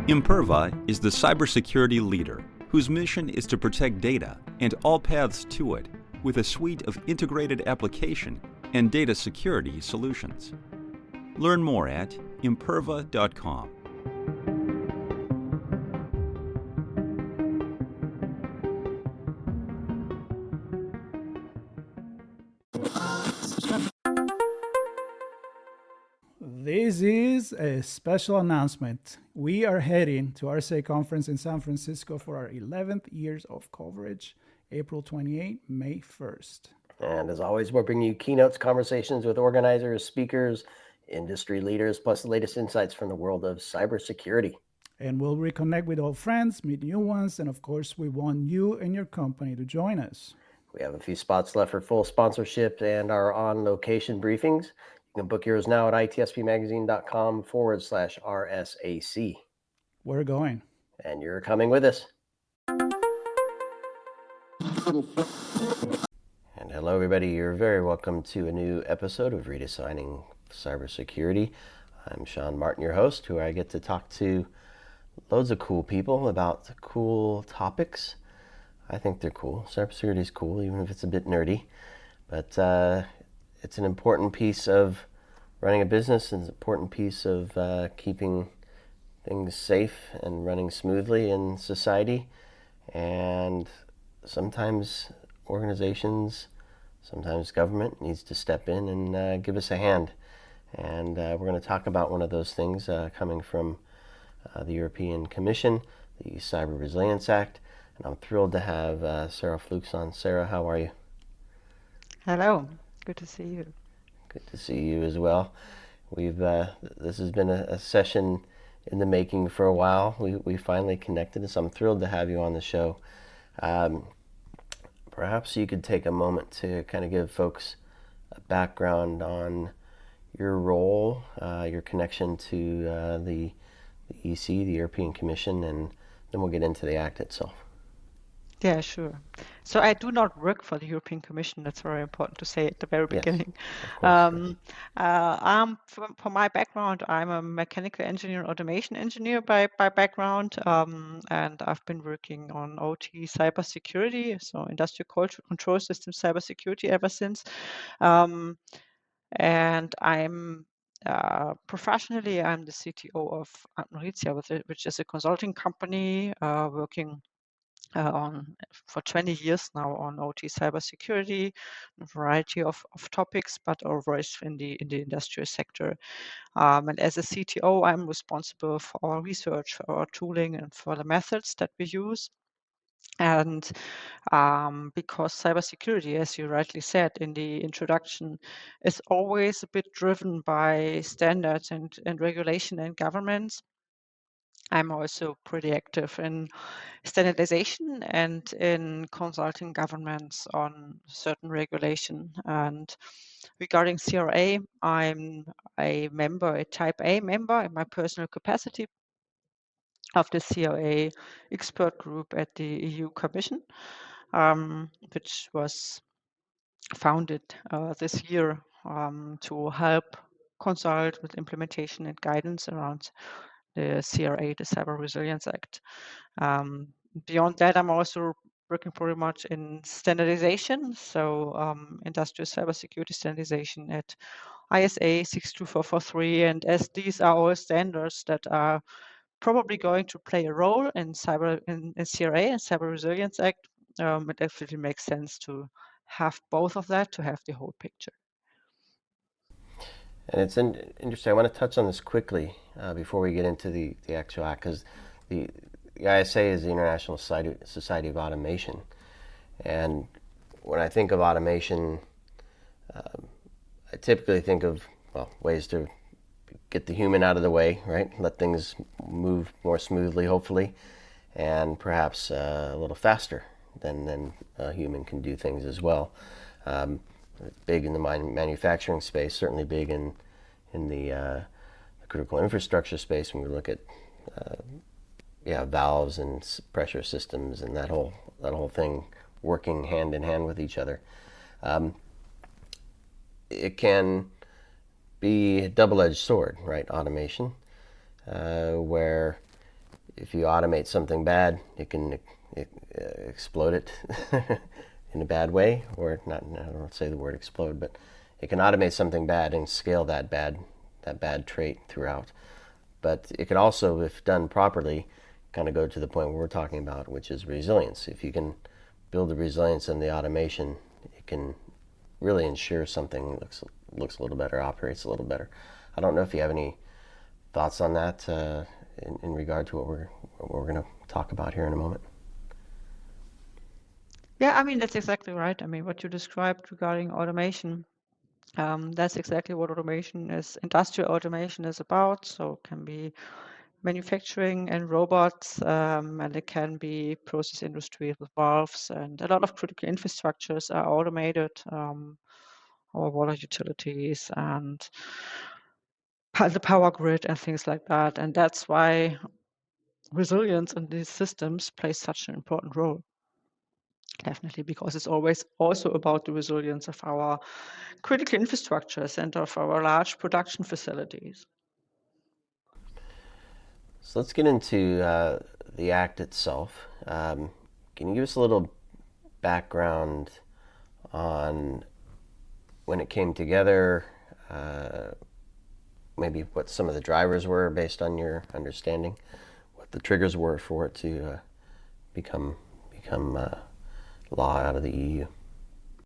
Imperva is the cybersecurity leader whose mission is to protect data and all paths to it with a suite of integrated application and data security solutions. Learn more at imperva.com. This is a special announcement. We are heading to RSA conference in San Francisco for our 11th years of coverage, April 28, May 1st. And as always, we're bringing you keynotes, conversations with organizers, speakers, industry leaders, plus the latest insights from the world of cybersecurity. And we'll reconnect with old friends, meet new ones, and of course, we want you and your company to join us. We have a few spots left for full sponsorship and our on-location briefings. You can book yours now at itspmagazine.com/RSAC. We're going. And you're coming with us. And hello, everybody. You're very welcome to a new episode of Redefining CyberSecurity. I'm Sean Martin, your host, who I get to talk to loads of cool people about cool topics. I think they're cool. Cybersecurity is cool, even if it's a bit nerdy. But it's an important piece of running a business. It's an important piece of keeping things safe and running smoothly in society. And sometimes organizations, sometimes government needs to step in and give us a hand. And we're going to talk about one of those things coming from the European Commission, the Cyber Resilience Act. And I'm thrilled to have Sarah Fluchs on. Sarah, how are you? Hello, good to see you. Good to see you as well. We've this has been a session in the making for a while. We finally connected, so I'm thrilled to have you on the show. Perhaps you could take a moment to kind of give folks a background on your role, your connection to the EC, the European Commission, and then we'll get into the Act itself. Yeah, sure. So I do not work for the European Commission. That's very important to say at the very beginning. Yes, For my background, I'm a mechanical engineer, automation engineer by background, and I've been working on OT cybersecurity, so industrial control system cybersecurity ever since. And I'm professionally, I'm the CTO of admeritia, which is a consulting company working for 20 years now on OT cybersecurity, a variety of topics, but always in the industrial sector. And as a CTO, I'm responsible for our research, for our tooling, and for the methods that we use. And because cybersecurity, as you rightly said in the introduction, is always a bit driven by standards and regulation and governments, I'm also pretty active in standardization and in consulting governments on certain regulation. And regarding CRA, I'm a member, a type A member in my personal capacity of the CRA expert group at the EU Commission, which was founded this year to help consult with implementation and guidance around the CRA, the Cyber Resilience Act. Beyond that, I'm also working pretty much in standardization, so industrial cybersecurity standardization at ISA 62443, and as these are all standards that are probably going to play a role in CRA and Cyber Resilience Act, it definitely makes sense to have both of that to have the whole picture. And it's interesting. I want to touch on this quickly before we get into the actual act, because the ISA is the International Society of Automation. And when I think of automation, I typically think of ways to get the human out of the way, right? Let things move more smoothly, hopefully, and perhaps a little faster than a human can do things as well. Big in the manufacturing space, certainly big in the critical infrastructure space when we look at valves and pressure systems and that whole thing working hand in hand with each other. It can be a double-edged sword, right? Automation, where if you automate something bad, it can explode it in a bad way, or not. I don't want to say the word explode, but it can automate something bad and scale that bad trait throughout. But it can also, if done properly, kind of go to the point we're talking about, which is resilience. If you can build the resilience in the automation, it can really ensure something looks a little better, operates a little better. I don't know if you have any thoughts on that in regard to what we're going to talk about here in a moment. Yeah, I mean, that's exactly right. I mean, what you described regarding automation, that's exactly what industrial automation is about. So it can be manufacturing and robots, and it can be process industry with valves, and a lot of critical infrastructures are automated, our water utilities and the power grid and things like that. And that's why resilience in these systems plays such an important role. Definitely, because it's always also about the resilience of our critical infrastructures and of our large production facilities. So let's get into the act itself. Can you give us a little background on when it came together, maybe what some of the drivers were based on your understanding, what the triggers were for it to become law out of the EU?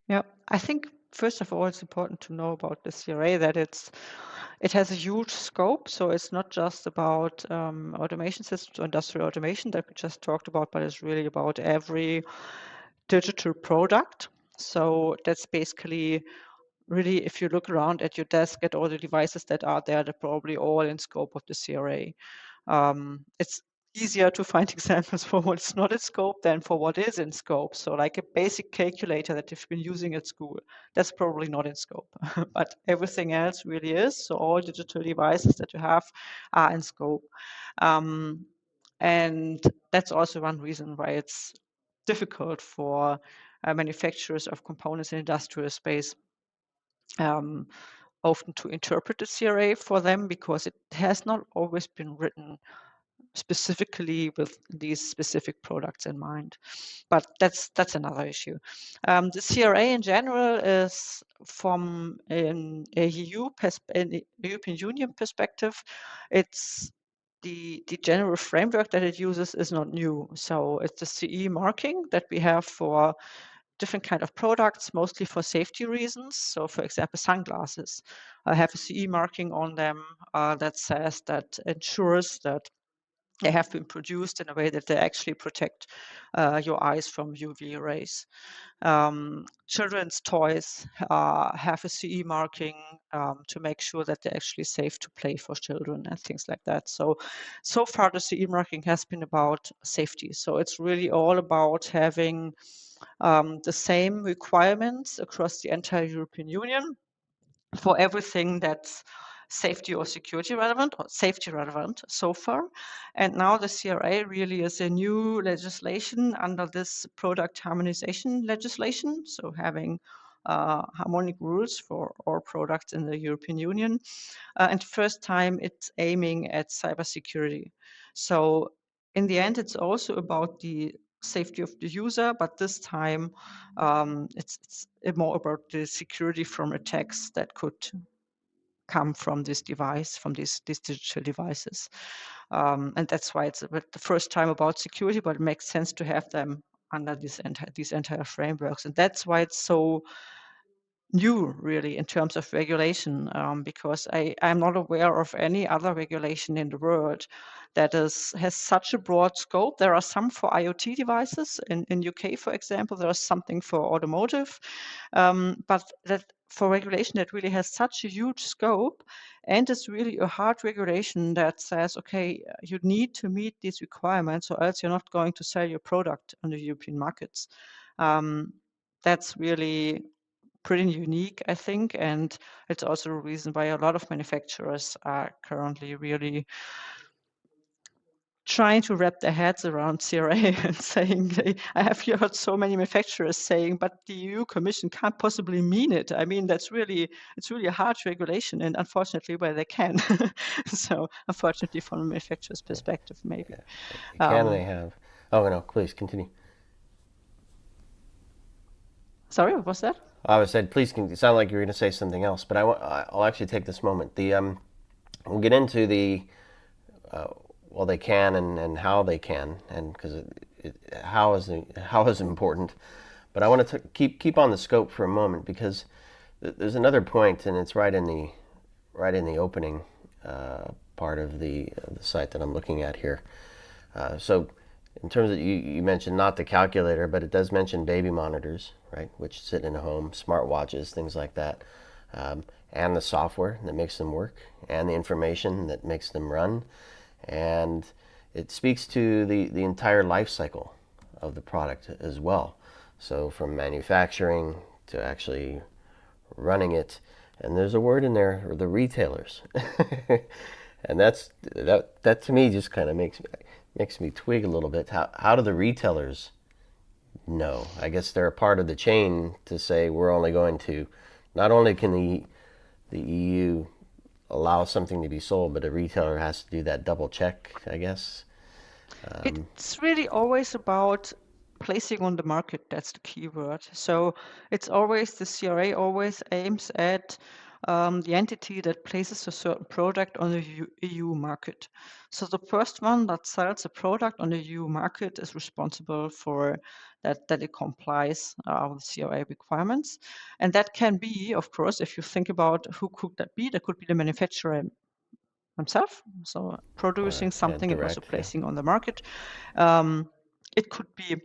Yeah, I think first of all, it's important to know about the CRA that it has a huge scope. So it's not just about automation systems or industrial automation that we just talked about, but it's really about every digital product. So that's basically really, if you look around at your desk at all the devices that are there, they're probably all in scope of the CRA. It's easier to find examples for what's not in scope than for what is in scope. So like a basic calculator that you've been using at school, that's probably not in scope, but everything else really is. So all digital devices that you have are in scope. And that's also one reason why it's difficult for manufacturers of components in industrial space often to interpret the CRA for them, because it has not always been written specifically with these specific products in mind. But that's another issue. The CRA in general is from an European Union perspective. It's the general framework that it uses is not new. So it's the CE marking that we have for different kind of products, mostly for safety reasons. So for example, sunglasses have a CE marking on them that ensures that they have been produced in a way that they actually protect your eyes from UV rays. Children's toys have a CE marking to make sure that they're actually safe to play for children and things like that. So far the CE marking has been about safety. So it's really all about having the same requirements across the entire European Union for everything that's safety or security relevant or safety relevant so far. And now the CRA really is a new legislation under this product harmonization legislation. So having harmonic rules for all products in the European Union. And first time it's aiming at cybersecurity. So in the end, it's also about the safety of the user, but this time it's more about the security from attacks that could come from this device, from these digital devices. And that's why it's the first time about security, but it makes sense to have them under these entire frameworks. And that's why it's so new, really, in terms of regulation, because I'm not aware of any other regulation in the world that has such a broad scope. There are some for IoT devices. In UK, for example, there is something for automotive, but that for regulation that really has such a huge scope, and it's really a hard regulation that says, okay, you need to meet these requirements, or else you're not going to sell your product on the European markets. That's really pretty unique, I think, and it's also a reason why a lot of manufacturers are currently really trying to wrap their heads around CRA and saying, I have heard so many manufacturers saying, but the EU Commission can't possibly mean it. I mean, it's really a harsh regulation, and unfortunately, well, they can. So unfortunately, from a manufacturer's perspective, maybe. Can they have? Oh no, please continue. Sorry, what was that? I was said, please. It sounded like you were going to say something else, but I'll actually take this moment. We'll get into the well, they can and how they can, and because how is important. But I want to keep on the scope for a moment, because there's another point, and it's right in the opening part of the site that I'm looking at here. So in terms of, you mentioned not the calculator, but it does mention baby monitors, right, which sit in a home, smartwatches, things like that, and the software that makes them work, and the information that makes them run. And it speaks to the entire life cycle of the product as well. So from manufacturing to actually running it. And there's a word in there, or the retailers. And that to me just kind of makes me twig a little bit. How do the retailers know? I guess they're a part of the chain to say we're only going to, not only can the EU allow something to be sold, but a retailer has to do that double check, I guess. It's really always about placing on the market. That's the key word. So it's always, the CRA always aims at the entity that places a certain product on the EU market. So the first one that sells a product on the EU market is responsible for that it complies with CRA requirements. And that can be, of course, if you think about who could that be, that could be the manufacturer himself, so producing something and also placing on the market. It could be,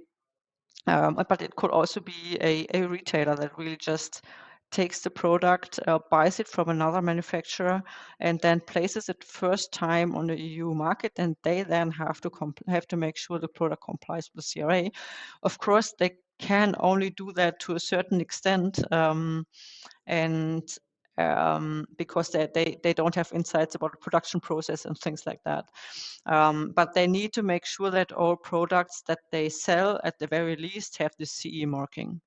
but it could also be a retailer that really just takes the product, buys it from another manufacturer, and then places it first time on the EU market, and they then have to make sure the product complies with CRA. Of course, they can only do that to a certain extent, and because they don't have insights about the production process and things like that. But they need to make sure that all products that they sell, at the very least, have the CE marking.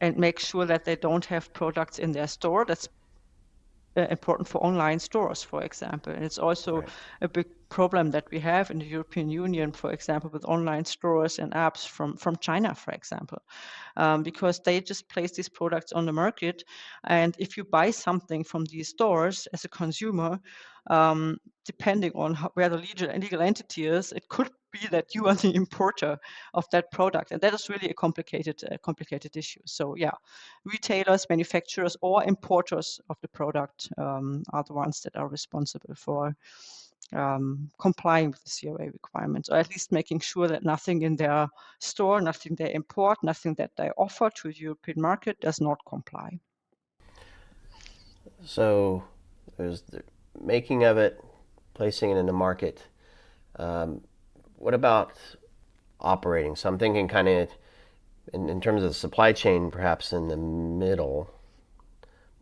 And make sure that they don't have products in their store. That's important for online stores, for example. And it's also a big problem that we have in the European Union, for example, with online stores and apps from China, for example, because they just place these products on the market. And if you buy something from these stores as a consumer, depending on where the legal entity is, it could be that you are the importer of that product, and that is really a complicated issue. So yeah, retailers, manufacturers, or importers of the product are the ones that are responsible for complying with the CRA requirements, or at least making sure that nothing in their store, nothing they import, nothing that they offer to the European market does not comply. So there's the making of it, placing it in the market. What about operating? So I'm thinking kind of in terms of the supply chain, perhaps in the middle,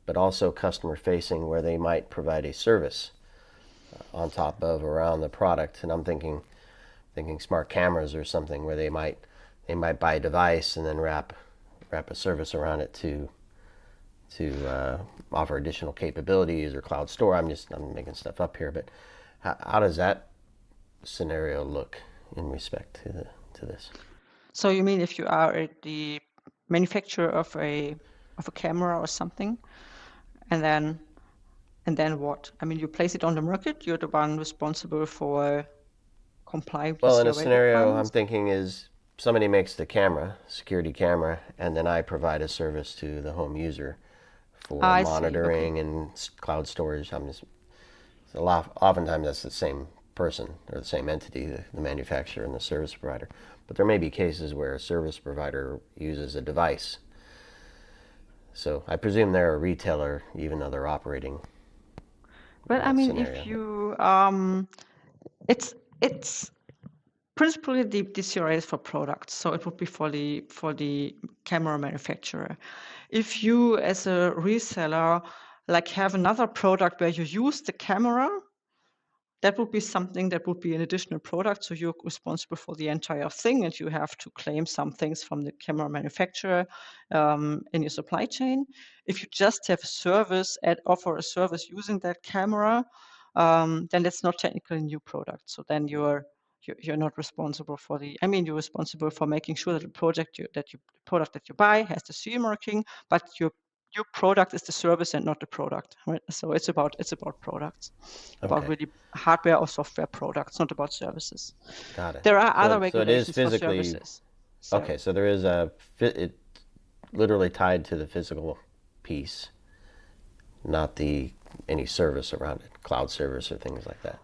but also customer facing, where they might provide a service on top of, around the product. And I'm thinking smart cameras or something, where they might buy a device and then wrap a service around it to offer additional capabilities, or cloud store. I'm making stuff up here, but how does that scenario look in respect to this? So you mean if you are the manufacturer of a camera or something, and then what? I mean, you place it on the market. You're the one responsible for complying with Well, CRA in a scenario requirements? I'm thinking is somebody makes the camera, security camera, and then I provide a service to the home user for monitoring and cloud storage. Oftentimes that's the same person or the same entity, the manufacturer and the service provider. But there may be cases where a service provider uses a device. So I presume they're a retailer, even though they're operating. Well, I mean, if you, it's principally the CRA is for products, so it would be for the camera manufacturer. If you, as a reseller, like have another product where you use the camera, that would be something that would be an additional product. So you're responsible for the entire thing, and you have to claim some things from the camera manufacturer in your supply chain. If you just have a service and offer a service using that camera, then that's not technically a new product. So then you're not responsible for you're responsible for making sure that the product that you buy has the CE marking, but your product is the service and not the product, right? So it's about products, about really hardware or software products, not about services. Got it. There are other So it is regulations for physically, services. okay, so there is it literally tied to the physical piece, not any service around it, cloud service or things like that.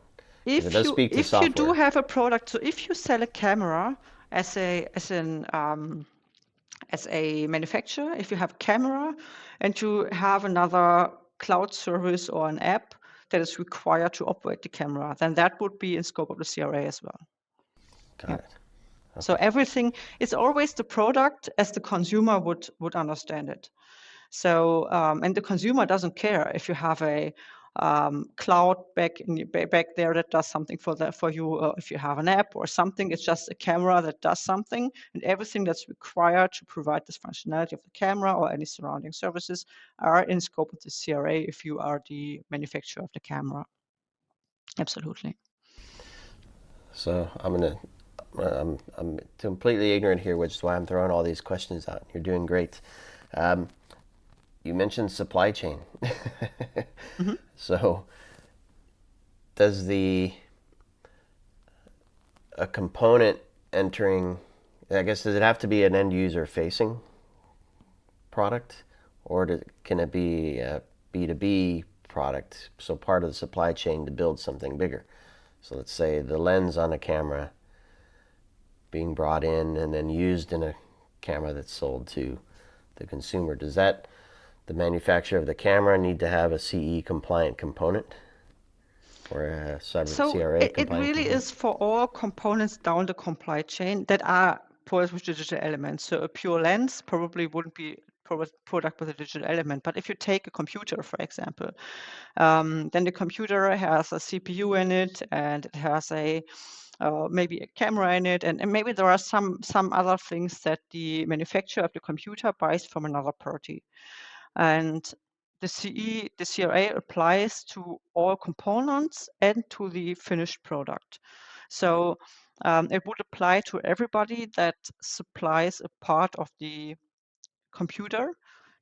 If you do have a product, so if you sell a camera as a manufacturer, if you have a camera and you have another cloud service or an app that is required to operate the camera, then that would be in scope of the CRA as well. Got it. Okay. So everything is always the product as the consumer would understand it. So and the consumer doesn't care if you have a cloud back there that does something for you, or if you have an app or something. It's just a camera that does something, and everything that's required to provide this functionality of the camera or any surrounding services are in scope of the CRA if you are the manufacturer of the camera. Absolutely. So I'm completely ignorant here, which is why I'm throwing all these questions out. You're doing great. You mentioned supply chain. Mm-hmm. So does a component entering, I guess, does it have to be an end user facing product, or can it be a B2B product, so part of the supply chain to build something bigger? So let's say the lens on a camera being brought in and then used in a camera that's sold to the consumer. Does the manufacturer of the camera need to have a CE compliant component or a CRA compliant it really component? is for all components down the supply chain that are products with digital elements. So a pure lens probably wouldn't be product with a digital element. But if you take a computer, for example, then the computer has a CPU in it, and it has maybe a camera in it, and maybe there are some other things that the manufacturer of the computer buys from another party. And the CRA applies to all components and to the finished product. So it would apply to everybody that supplies a part of the computer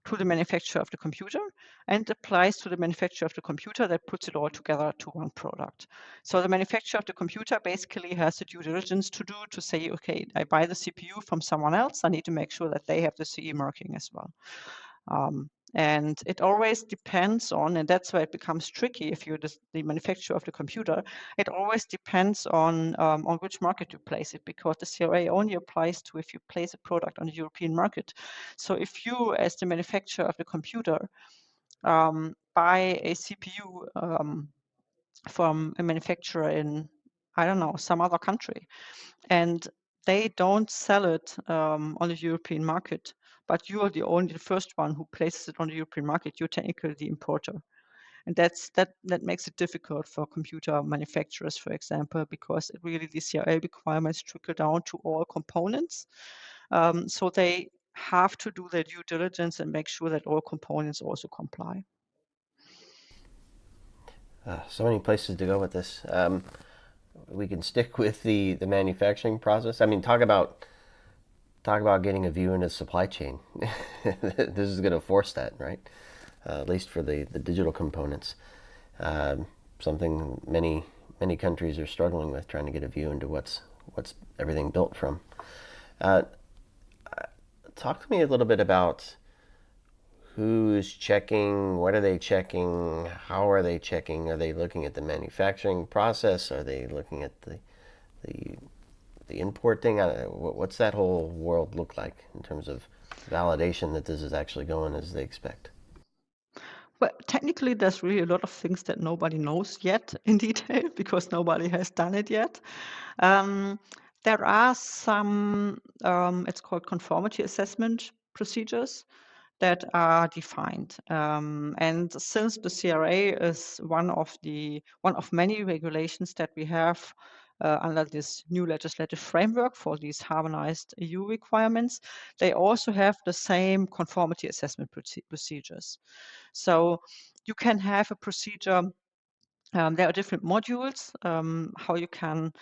to the manufacturer of the computer, and applies to the manufacturer of the computer that puts it all together to one product. So the manufacturer of the computer basically has the due diligence to do to say, okay, I buy the CPU from someone else, I need to make sure that they have the CE marking as well. And it always depends on, and that's why it becomes tricky if you're the manufacturer of the computer, it always depends on which market you place it, because the CRA only applies to if you place a product on the European market. So if you, as the manufacturer of the computer, buy a CPU from a manufacturer in, I don't know, some other country, and they don't sell it on the European market, but you are the first one who places it on the European market, you're technically the importer. And that makes it difficult for computer manufacturers, for example, because really the CRA requirements trickle down to all components. So they have to do their due diligence and make sure that all components also comply. So many places to go with this. We can stick with the manufacturing process. I mean, talk about getting a view into the supply chain. This is going to force that, right? At least for the digital components. Something many countries are struggling with, trying to get a view into what's everything built from. Talk to me a little bit about who's checking, what are they checking, how are they checking? Are they looking at the manufacturing process? Are they looking at the importing? What's that whole world look like in terms of validation that this is actually going as they expect? But technically, there's really a lot of things that nobody knows yet in detail because nobody has done it yet. There are some, it's called conformity assessment procedures that are defined. And since the CRA is one of many regulations that we have under this new legislative framework for these harmonized EU requirements, they also have the same conformity assessment procedures. So you can have a procedure. There are different modules how you can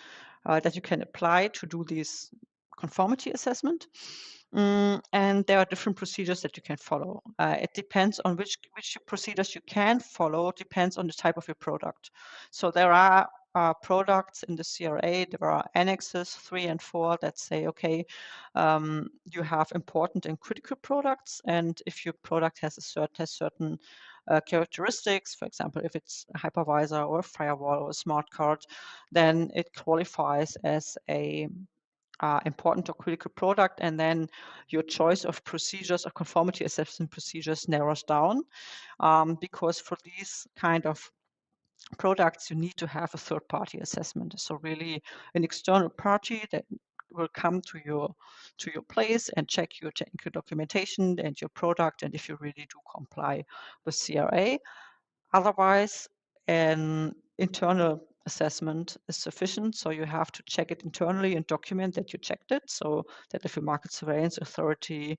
that you can apply to do this conformity assessment. And there are different procedures that you can follow. It depends on which procedures you can follow, depends on the type of your product. So there are products in the CRA, there are annexes 3 and 4 that say, okay, you have important and critical products, and if your product has certain characteristics, for example, if it's a hypervisor or a firewall or a smart card, then it qualifies as a important or critical product, and then your choice of procedures or conformity assessment procedures narrows down, because for these kind of products you need to have a third-party assessment. So really an external party that will come to your place and check your technical documentation and your product, and if you really do comply with CRA. Otherwise, an internal assessment is sufficient. So you have to check it internally and document that you checked it, so that if a market surveillance authority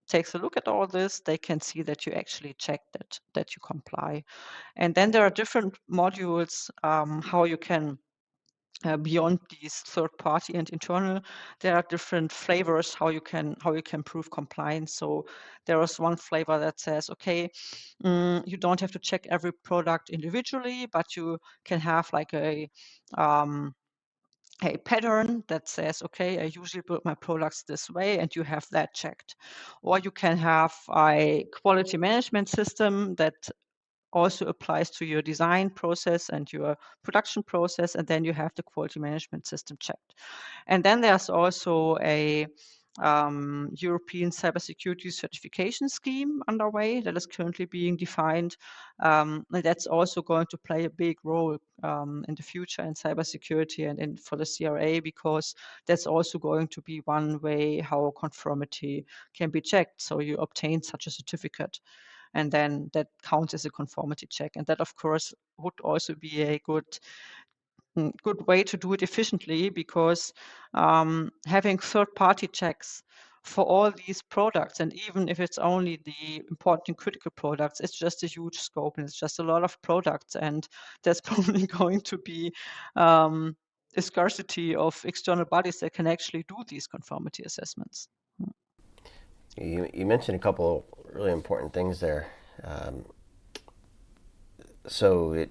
takes a look at all this, they can see that you actually checked it, that you comply. And then there are different modules how you can beyond these third party and internal, there are different flavors how you can prove compliance. So there is one flavor that says, okay, you don't have to check every product individually, but you can have like a pattern that says, okay, I usually build my products this way, and you have that checked. Or you can have a quality management system that also applies to your design process and your production process, and then you have the quality management system checked. And then there's also a European cybersecurity certification scheme underway that is currently being defined. And that's also going to play a big role in the future in cybersecurity and for the CRA, because that's also going to be one way how conformity can be checked. So you obtain such a certificate, and then that counts as a conformity check. And that, of course, would also be a good way to do it efficiently, because having third-party checks for all these products, and even if it's only the important and critical products, it's just a huge scope, and it's just a lot of products, and there's probably going to be a scarcity of external bodies that can actually do these conformity assessments. You mentioned a couple really important things there. So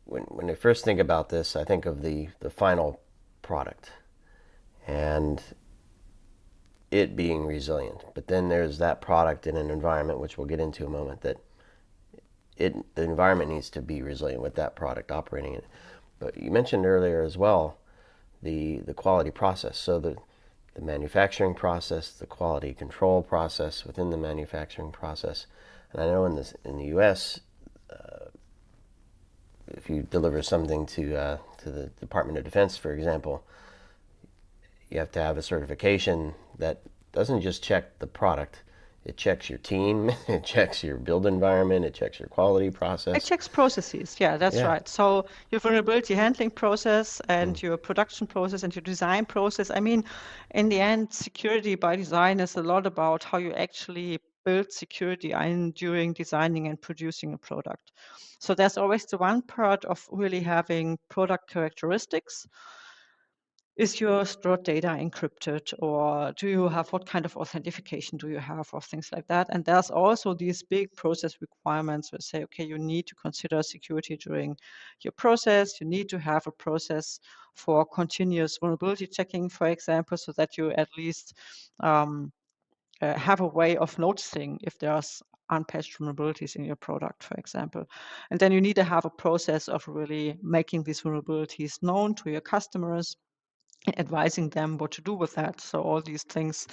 when I first think about this, I think of the final product and it being resilient. But then there's that product in an environment, which we'll get into in a moment, that the environment needs to be resilient with that product operating in it. But you mentioned earlier as well the quality process. So the manufacturing process, the quality control process within the manufacturing process. And I know in the U.S., if you deliver something to the Department of Defense, for example, you have to have a certification that doesn't just check the product. It checks your team, it checks your build environment, it checks your quality process. It checks processes, yeah, that's right. So your vulnerability handling process and your production process and your design process. I mean, in the end, security by design is a lot about how you actually build security during designing and producing a product. So there's always the one part of really having product characteristics. Is your stored data encrypted, or do you have, what kind of authentication do you have, or things like that? And there's also these big process requirements that say, okay, you need to consider security during your process. You need to have a process for continuous vulnerability checking, for example, so that you at least have a way of noticing if there's unpatched vulnerabilities in your product, for example. And then you need to have a process of really making these vulnerabilities known to your customers, advising them what to do with that. So all these things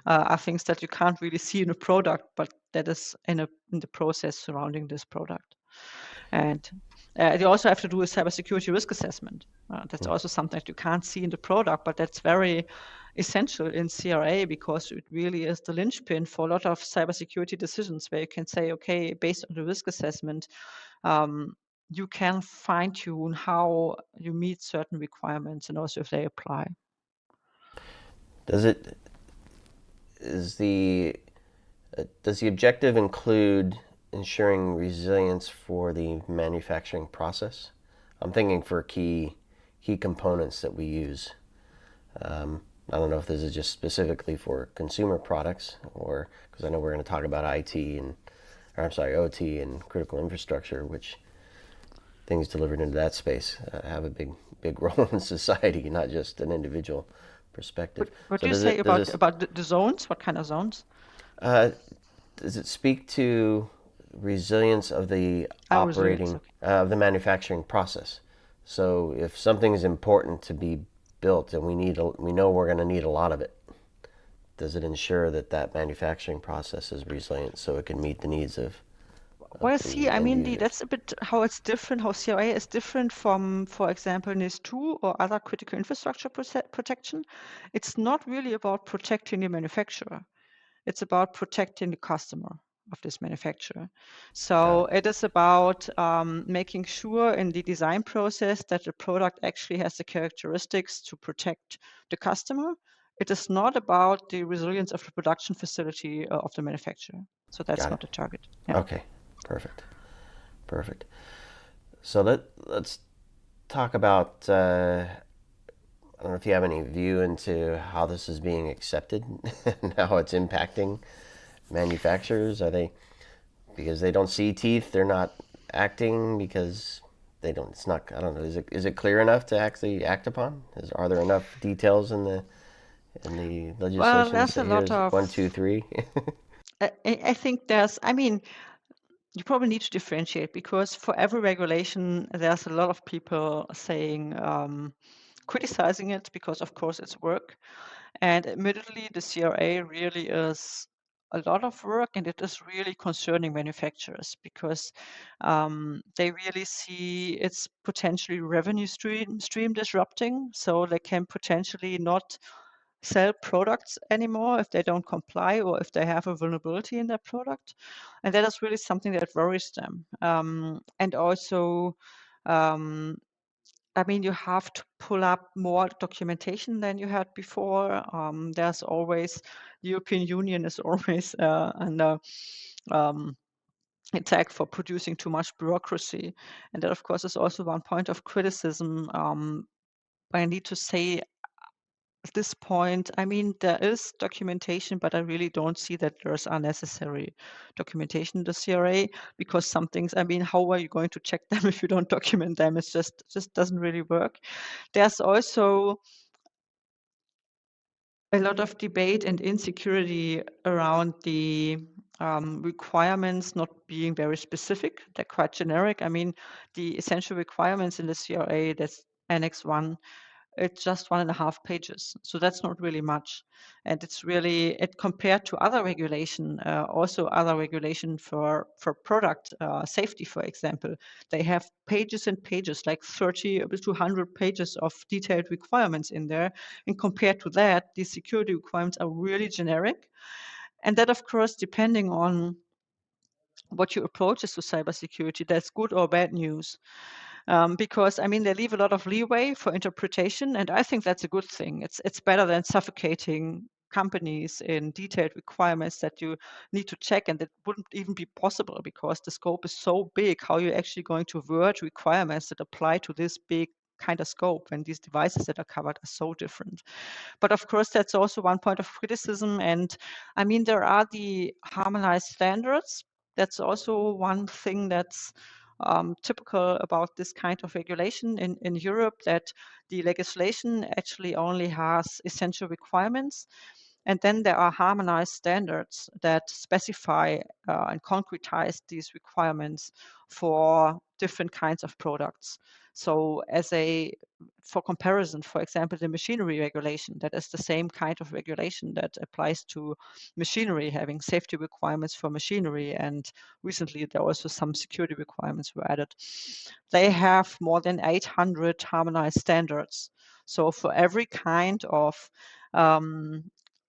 are things that you can't really see in a product, but that is in the process surrounding this product. And you also have to do a cybersecurity risk assessment. That's also something that you can't see in the product, but that's very essential in CRA because it really is the linchpin for a lot of cybersecurity decisions where you can say, okay, based on the risk assessment, you can fine tune how you meet certain requirements and also if they apply. Does the objective include ensuring resilience for the manufacturing process? I'm thinking for key components that we use. I don't know if this is just specifically for consumer products, or because I know we're going to talk about OT and critical infrastructure, which things delivered into that space have a big role in society, not just an individual perspective. What do you say about the zones? What kind of zones? Does it speak to resilience of the operating of the manufacturing process? So if something is important to be built and we know we're going to need a lot of it, does it ensure that manufacturing process is resilient so it can meet the needs of well, see, I mean, that's a bit how it's different, how CRA is different from, for example, NIS2 or other critical infrastructure protection. It's not really about protecting the manufacturer. It's about protecting the customer of this manufacturer. So it is about making sure in the design process that the product actually has the characteristics to protect the customer. It is not about the resilience of the production facility of the manufacturer. So that's not the target. Yeah. Okay, perfect. So let's talk about, I don't know if you have any view into how this is being accepted and how it's impacting manufacturers. Are they, because they don't see teeth, they're not acting because they don't, it's not, I don't know, is it clear enough to actually act upon? Are there enough details in the legislation? Well, there's a lot of 1, 2, 3. I think you probably need to differentiate because for every regulation, there's a lot of people saying, criticizing it because, of course, it's work. And admittedly, the CRA really is a lot of work, and it is really concerning manufacturers because they really see it's potentially revenue stream disrupting. So they can potentially not sell products anymore if they don't comply or if they have a vulnerability in their product. And that is really something that worries them. And also, I mean, you have to pull up more documentation than you had before. There's always, European Union is always under attack for producing too much bureaucracy. And that, of course, is also one point of criticism. I need to say at this point, I mean, there is documentation, but I really don't see that there's unnecessary documentation in the CRA because some things, I mean, how are you going to check them if you don't document them? It's just doesn't really work. There's also a lot of debate and insecurity around the requirements not being very specific. They're quite generic. I mean, the essential requirements in the CRA, that's Annex 1, it's just 1.5 pages. So that's not really much. And it's really, compared to other regulation, also other regulation for product safety, for example, they have pages and pages, like 30 to 100 pages of detailed requirements in there. And compared to that, these security requirements are really generic. And that, of course, depending on what your approach is to cybersecurity, that's good or bad news. Because I mean they leave a lot of leeway for interpretation, and I think that's a good thing. It's better than suffocating companies in detailed requirements that you need to check, and that wouldn't even be possible because the scope is so big. How you're actually going to word requirements that apply to this big kind of scope when these devices that are covered are so different. But of course, that's also one point of criticism. And I mean, there are the harmonized standards. That's also one thing that's typical about this kind of regulation in Europe, that the legislation actually only has essential requirements. And then there are harmonized standards that specify and concretize these requirements for different kinds of products. So for comparison, for example, the machinery regulation, that is the same kind of regulation that applies to machinery, having safety requirements for machinery. And recently there are also some security requirements were added. They have more than 800 harmonized standards. So for every kind of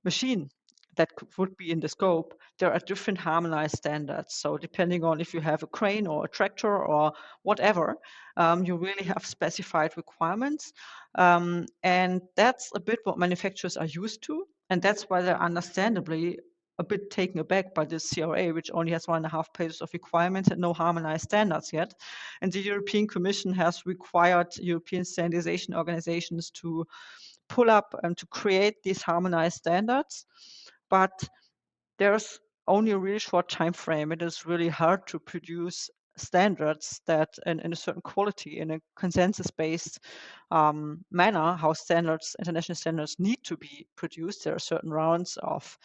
machine that would be in the scope, there are different harmonized standards. So depending on if you have a crane or a tractor or whatever, you really have specified requirements. And that's a bit what manufacturers are used to. And that's why they're understandably a bit taken aback by this CRA, which only has 1.5 pages of requirements and no harmonized standards yet. And the European Commission has required European standardization organizations to pull up and to create these harmonized standards. But there's only a really short time frame. It is really hard to produce standards that in a certain quality, in a consensus-based manner, how standards, international standards need to be produced. There are certain rounds of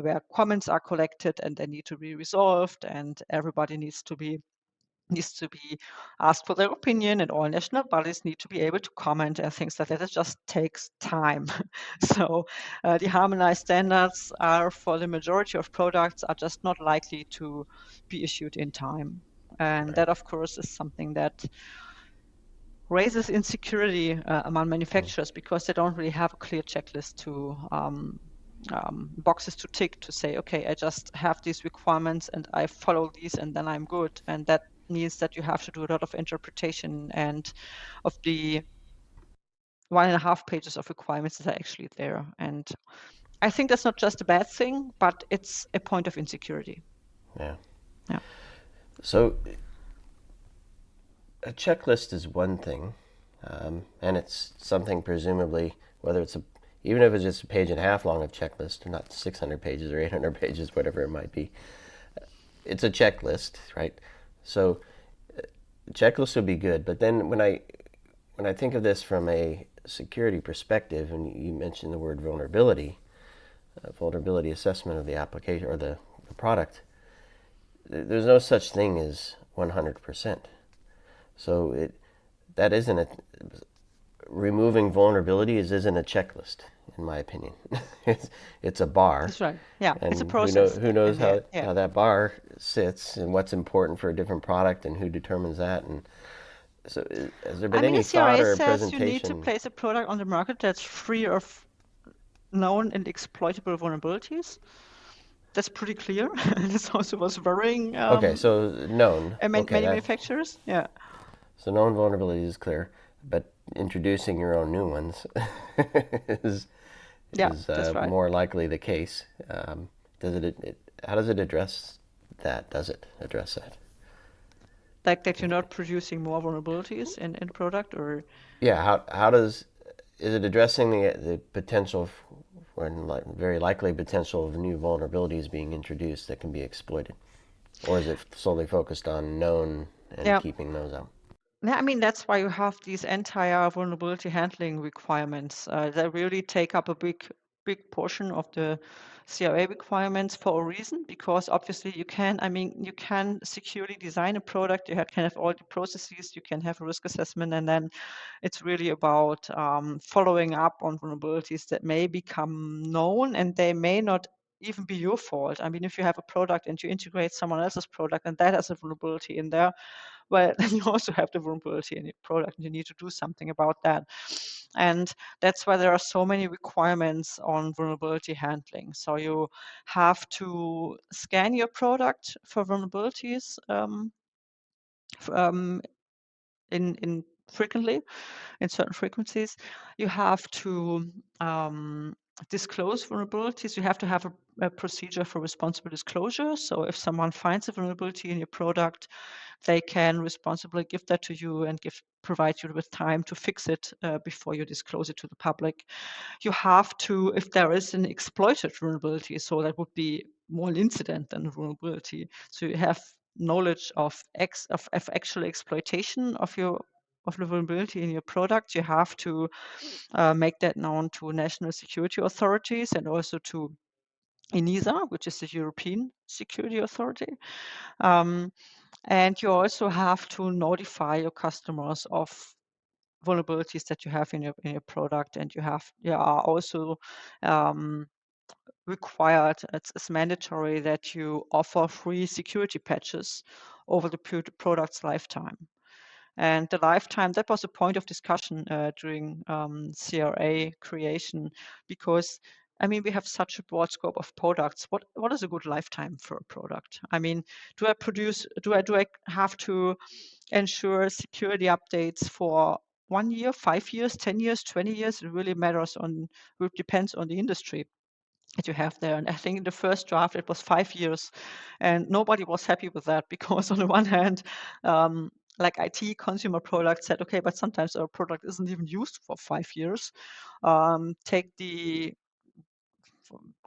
where comments are collected and they need to be resolved, and everybody needs to be asked for their opinion, and all national bodies need to be able to comment and things like that. It just takes time. So the harmonized standards are, for the majority of products, are just not likely to be issued in time. And that, of course, is something that raises insecurity among manufacturers, because they don't really have a clear checklist to boxes to tick to say, okay, I just have these requirements and I follow these and then I'm good. And that means that you have to do a lot of interpretation and of the 1.5 pages of requirements that are actually there. And I think that's not just a bad thing, but it's a point of insecurity. Yeah. Yeah. So a checklist is one thing, and it's something presumably, whether it's even if it's just a page and a half long of checklist, not 600 pages or 800 pages, whatever it might be, it's a checklist, right? So checklist would be good, but then when I think of this from a security perspective, and you mentioned the word vulnerability assessment of the application or the product, there's no such thing as 100%. So that isn't a removing vulnerabilities isn't a checklist, in my opinion. it's a bar. That's right. Yeah, and it's a process. Who knows how Yeah. that bar sits and what's important for a different product and who determines that. And so has there been any thought or says presentation? you need to place a product on the market that's free of known and exploitable vulnerabilities. That's pretty clear. And this also was worrying Okay, so known. many Okay, manufacturers. Yeah. So known vulnerabilities is clear, but introducing your own new ones is that's right. more likely the case. How does it address that? Does it address that? Like that you're not producing more vulnerabilities in product, or? Yeah, is it addressing the potential very likely potential of new vulnerabilities being introduced that can be exploited? Or is it solely focused on known and keeping those out? Yeah, I mean, that's why you have these entire vulnerability handling requirements. They really take up a big portion of the CRA requirements for a reason, because obviously you can securely design a product, you can have all the processes, you can have a risk assessment, and then it's really about following up on vulnerabilities that may become known, and they may not even be your fault. I mean, if you have a product and you integrate someone else's product and that has a vulnerability in there, well, then you also have the vulnerability in your product and you need to do something about that. And that's why there are so many requirements on vulnerability handling. So you have to scan your product for vulnerabilities in frequently, in certain frequencies. You have to disclose vulnerabilities. You have to have a procedure for responsible disclosure. So if someone finds a vulnerability in your product, they can responsibly give that to you and provide you with time to fix it before you disclose it to the public. You have to, if there is an exploited vulnerability, so that would be more an incident than a vulnerability. So you have knowledge of actual exploitation of the vulnerability in your product. You have to make that known to national security authorities and also to ENISA, which is the European Security Authority. And you also have to notify your customers of vulnerabilities that you have in your product, and you are also required, it's mandatory that you offer free security patches over the product's lifetime. And the lifetime, that was a point of discussion during CRA creation, because I mean, we have such a broad scope of products. What is a good lifetime for a product? I mean, do I have to ensure security updates for 1 year, 5 years, 10 years, 20 years? It really it depends on the industry that you have there. And I think in the first draft it was 5 years, and nobody was happy with that, because on the one hand, like IT consumer products said, okay, but sometimes our product isn't even used for 5 years. Take the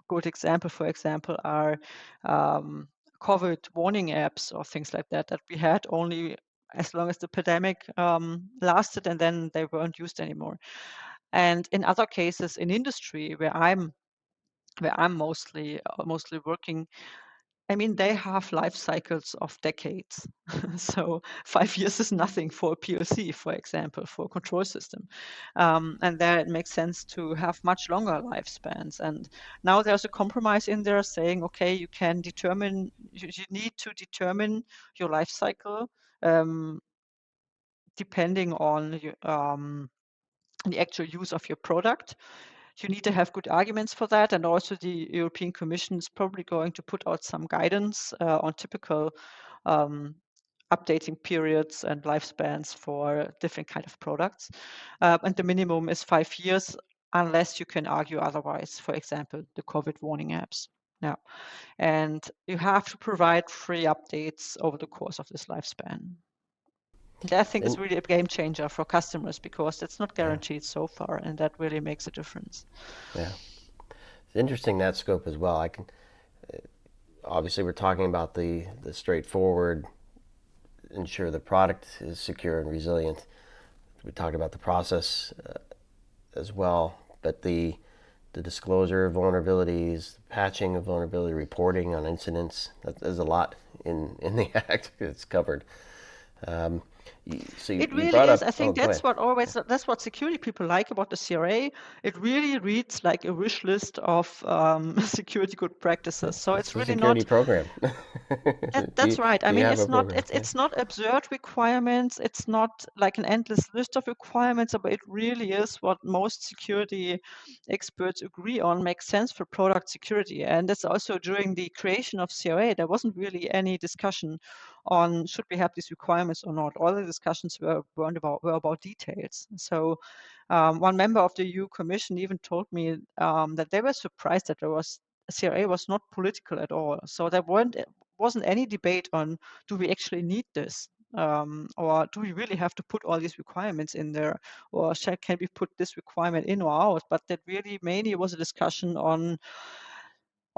good example, for example, are COVID warning apps or things like that we had only as long as the pandemic lasted, and then they weren't used anymore. And in other cases in industry where I'm mostly working, I mean, they have life cycles of decades. So 5 years is nothing for a PLC, for example, for a control system. And there it makes sense to have much longer lifespans. And now there's a compromise in there saying, okay, you need to determine your life cycle depending on the actual use of your product. You need to have good arguments for that, and also the European Commission is probably going to put out some guidance on typical updating periods and lifespans for different kind of products. And the minimum is 5 years, unless you can argue otherwise, for example, the COVID warning apps. Yeah. And you have to provide free updates over the course of this lifespan. And I think it's really a game changer for customers, because it's not guaranteed so far, and that really makes a difference. Yeah, it's interesting, that scope as well. Obviously we're talking about the straightforward, ensure the product is secure and resilient. We talked about the process as well, but the disclosure of vulnerabilities, the patching of vulnerability, reporting on incidents, there's a lot in the act that's covered. So it you really brought is. up, I think that's what security people like about the CRA. It really reads like a wish list of security good practices. So it's it's a really security not. program. That's right. I mean, have it's a not program? it's not absurd requirements. It's not like an endless list of requirements, but it really is what most security experts agree on makes sense for product security. And that's also during the creation of CRA, there wasn't really any discussion on should we have these requirements or not. All the discussions were about details. So one member of the EU Commission even told me that they were surprised that CRA was not political at all. So there wasn't any debate on do we actually need this, or do we really have to put all these requirements in there, or can we put this requirement in or out? But that really mainly was a discussion on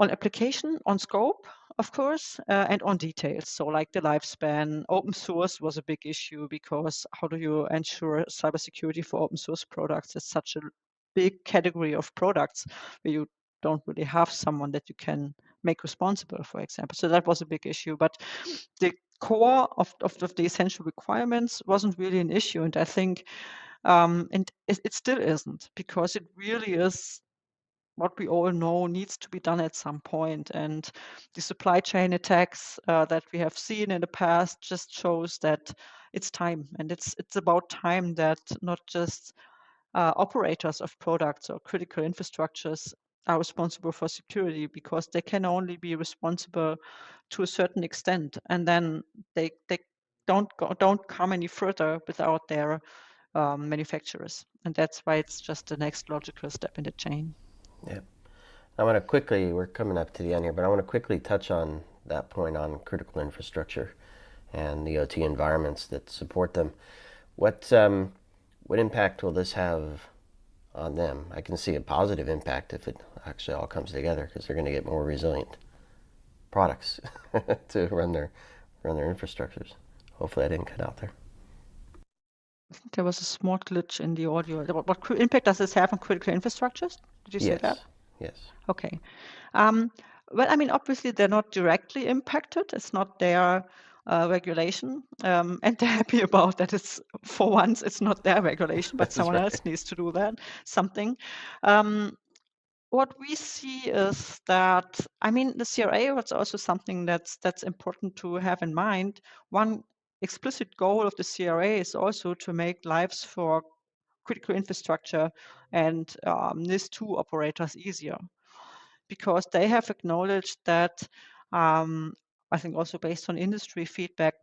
application, on scope, of course, and on details. So like the lifespan. Open source was a big issue, because how do you ensure cybersecurity for open source products? It's such a big category of products where you don't really have someone that you can make responsible, for example. So that was a big issue. But the core of the essential requirements wasn't really an issue. And I think, and it still isn't, because it really is what we all know needs to be done at some point. And the supply chain attacks that we have seen in the past just shows that it's time, and it's about time that not just operators of products or critical infrastructures are responsible for security, because they can only be responsible to a certain extent, and then they don't come any further without their manufacturers. And that's why it's just the next logical step in the chain. Yeah. I want to quickly, we're coming up to the end here, but I want to quickly touch on that point on critical infrastructure and the OT environments that support them. What impact will this have on them? I can see a positive impact if it actually all comes together, because they're going to get more resilient products to run their infrastructures. Hopefully I didn't cut out there. There was a small glitch in the audio. What impact does this have on critical infrastructures? Did you say that? Yes. Okay. Well, I mean, obviously they're not directly impacted. It's not their regulation, and they're happy about that. It's for once it's not their regulation, but someone else needs to do that something. What we see is that, I mean, the CRA was also something that's important to have in mind. One explicit goal of the CRA is also to make lives for critical infrastructure and NIS2 operators easier, because they have acknowledged that, I think also based on industry feedback,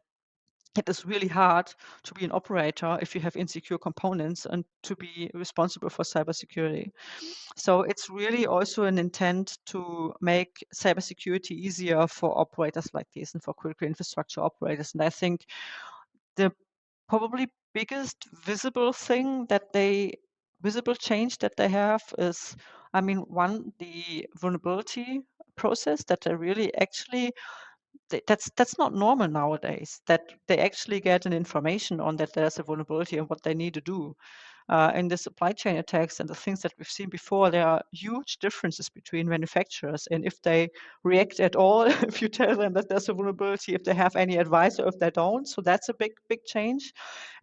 it is really hard to be an operator if you have insecure components and to be responsible for cybersecurity. So it's really also an intent to make cybersecurity easier for operators like this and for critical infrastructure operators. And I think the probably biggest visible change that they have is, I mean, one, the vulnerability process that they really actually that's not normal nowadays, that they actually get an information on that there's a vulnerability and what they need to do. In the supply chain attacks and the things that we've seen before, there are huge differences between manufacturers, and if they react at all, if you tell them that there's a vulnerability, if they have any advice or if they don't. So that's a big change.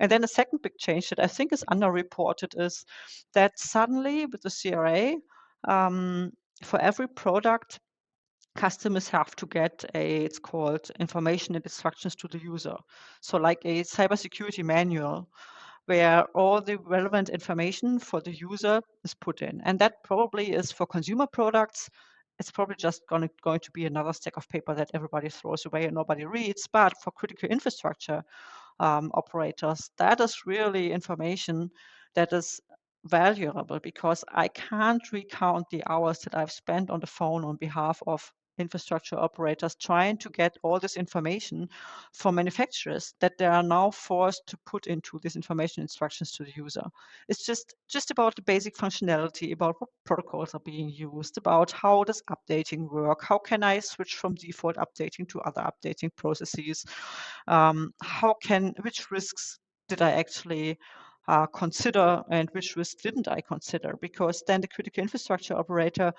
And then the second big change that I think is underreported is that suddenly with the CRA, for every product, customers have to get it's called information and instructions to the user. So like a cybersecurity manual where all the relevant information for the user is put in. And that probably is for consumer products. It's probably just going to be another stack of paper that everybody throws away and nobody reads. But for critical infrastructure operators, that is really information that is valuable, because I can't recount the hours that I've spent on the phone on behalf of infrastructure operators trying to get all this information from manufacturers that they are now forced to put into these information instructions to the user. It's just about the basic functionality, about what protocols are being used, about how does updating work, how can I switch from default updating to other updating processes, which risks did I actually consider and which risks didn't I consider? Because then the critical infrastructure operator,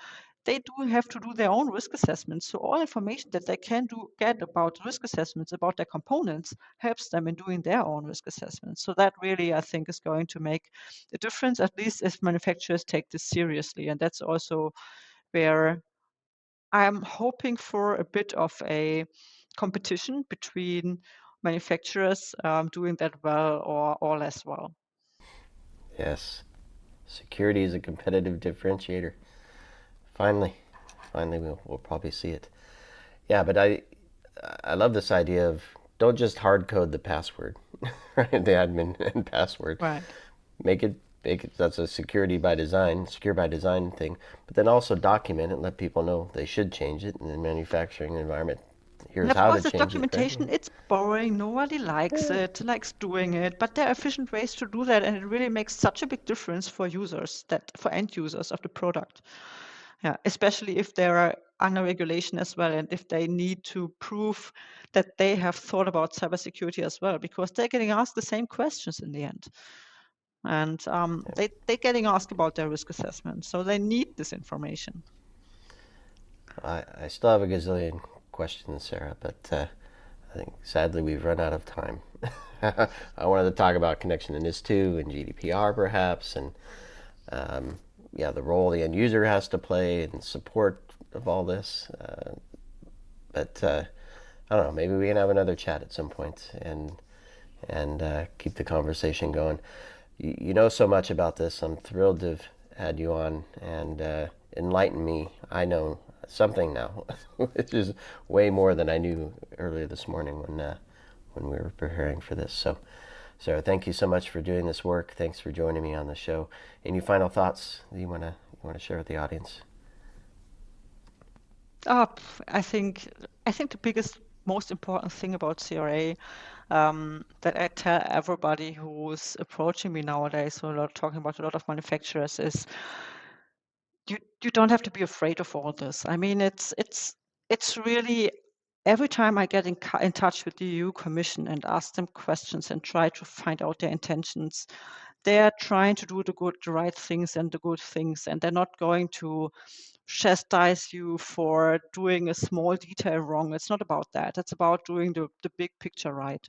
they do have to do their own risk assessments. So all information that they can get about risk assessments about their components helps them in doing their own risk assessments. So that really, I think, is going to make a difference, at least if manufacturers take this seriously. And that's also where I'm hoping for a bit of a competition between manufacturers doing that well or less well. Yes, security is a competitive differentiator. Finally, we'll probably see it. Yeah, but I love this idea of don't just hard code the password, right? The admin and password. Right. Make it that's a secure by design thing. But then also document it and let people know they should change it in the manufacturing environment. And Here's of how course, to this change it, right? documentation, it's boring. Nobody likes it, likes doing it, but there are efficient ways to do that, and it really makes such a big difference for users, for end users of the product. Yeah, especially if there are under regulation as well, and if they need to prove that they have thought about cybersecurity as well, because they're getting asked the same questions in the end. And they're getting asked about their risk assessment, so they need this information. I still have a gazillion questions, Sarah, but I think sadly we've run out of time. I wanted to talk about connection to NIS2 and GDPR perhaps, and the role the end user has to play in support of all this. But I don't know, maybe we can have another chat at some point and keep the conversation going. You know so much about this. I'm thrilled to have had you on and enlighten me. I know something now, which is way more than I knew earlier this morning when we were preparing for this. So, Sarah, thank you so much for doing this work. Thanks for joining me on the show. Any final thoughts that you want to share with the audience? I think the biggest, most important thing about CRA that I tell everybody who's approaching me nowadays, so talking about a lot of manufacturers, is you don't have to be afraid of all this. I mean, it's really, every time I get in touch with the EU Commission and ask them questions and try to find out their intentions, they're trying to do the right things and the good things, and they're not going to chastise you for doing a small detail wrong. It's not about that. It's about doing the big picture right.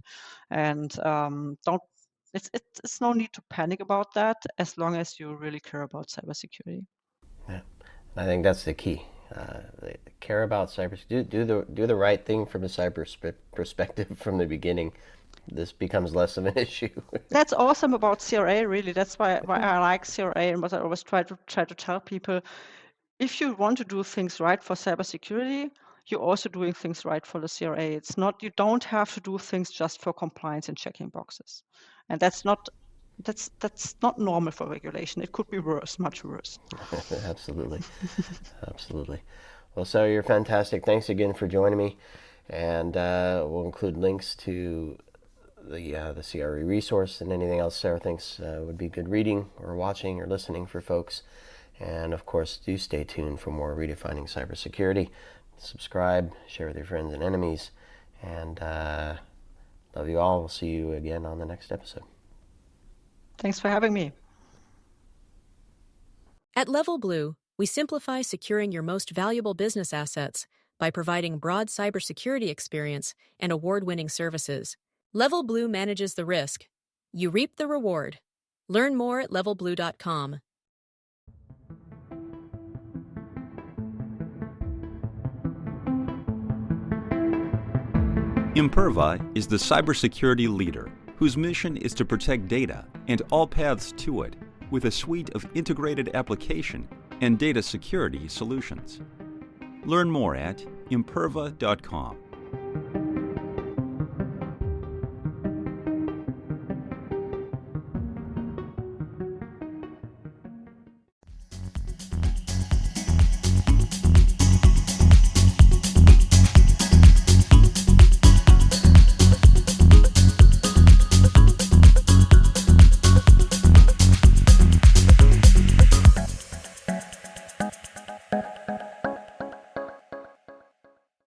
And don't it's no need to panic about that as long as you really care about cybersecurity. Yeah, I think that's the key. Care about cybersecurity. Do the right thing from a cyber perspective from the beginning, this becomes less of an issue. That's awesome about CRA, really. That's why I like CRA, and what I always try to tell people: if you want to do things right for cybersecurity, you're also doing things right for the CRA. It's not, you don't have to do things just for compliance and checking boxes, and that's not normal for regulation. It could be worse, much worse. Absolutely, absolutely. Well, Sarah, you're fantastic. Thanks again for joining me, and we'll include links to the CRE resource and anything else Sarah thinks would be good reading or watching or listening for folks. And of course, do stay tuned for more Redefining Cybersecurity. Subscribe, share with your friends and enemies, and love you all. We'll see you again on the next episode. Thanks for having me. At Level Blue, we simplify securing your most valuable business assets by providing broad cybersecurity experience and award-winning services. Level Blue manages the risk. You reap the reward. Learn more at levelblue.com. Imperva is the cybersecurity leader whose mission is to protect data and all paths to it with a suite of integrated application and data security solutions. Learn more at imperva.com.